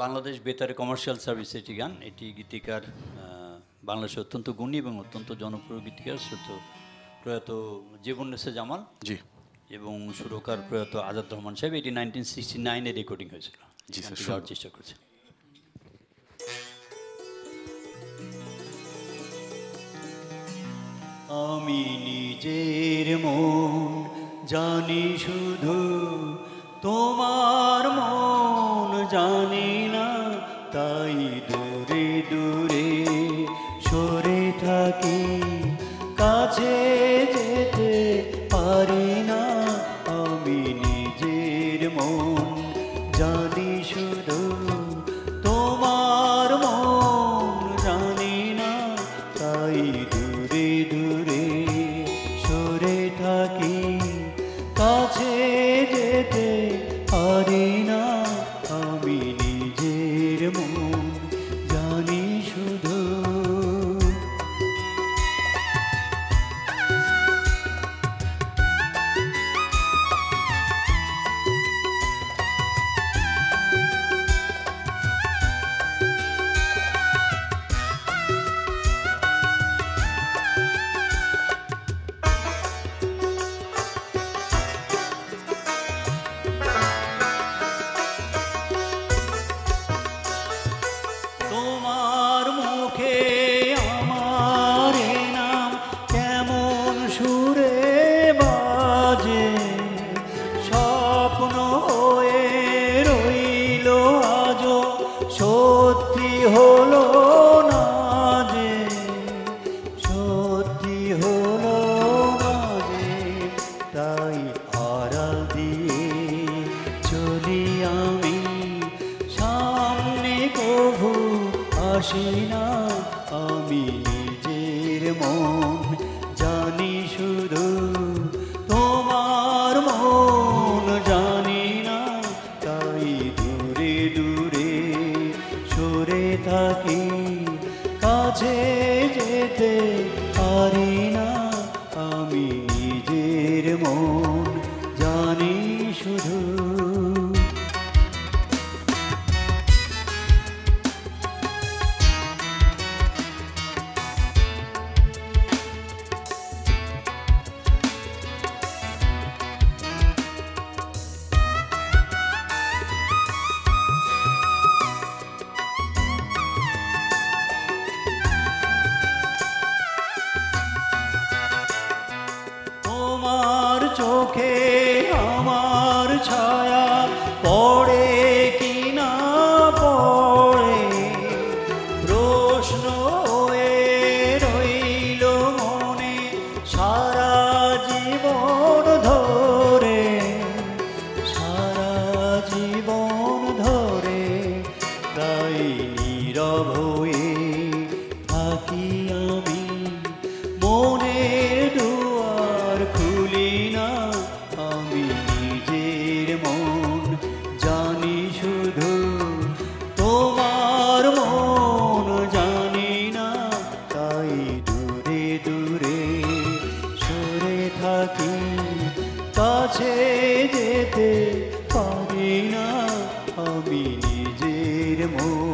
বাংলাদেশ বেতারে commercial service এটি গান। এটি গীতিকার বাংলাদেশের অত্যন্ত গুণী এবং অত্যন্ত জনপ্রিয় গীতিকার প্রয়াত জীবনেসে জামাল জি এবং সুরকার প্রয়াত আজাদ রহমান সাহেব। এটি 1969-এ রেকর্ডিং হয়েছিল। জি স্যার, গাওয়ার চেষ্টা করছে। আমি নিজের মন জানি, শুধু তোমার মন জানি না, তাই দূরে দূরে সরে থাকি, কাছে যেতে পারি না। আমি নিজের মন জানি, শুধু তোমার মন জানি না, তাই দূরে দূরে সরে থাকি, কাছে যেতে পারি না। আমি নিজের মন জানি শুধু। তোমার মুখে আমার নাম কেমন সুরে বাজে, স্বপ্ন হয়ে রইল আজও সত্যি হলো না যে, সত্যি হলো না যে, তাই আড়াল দিয়ে চলি আমি, সামনে কভু আসি না। আমি নিজের মন জানি, শুধু তোমার মন জানি না, তাই দূরে দূরে সরে থাকি, কাছে যেতে পারি না। আমি নিজের মন জানি শুধু। তোমার চোখে আমার ছায়া পড়ে কি না পড়ে, প্রশ্ন হয়ে রইল মনে সারা জীবন ধরে, সারা জীবন ধরে। তাই নীরব হয়ে থাকি আমি, মনের দুয়ার খুলি না। আমি নিজের মন জানি, শুধু তোমার মন জানি না, তাই দূরে দূরে সরে থাকি, কাছে যেতে পারি না। আমি নিজের মন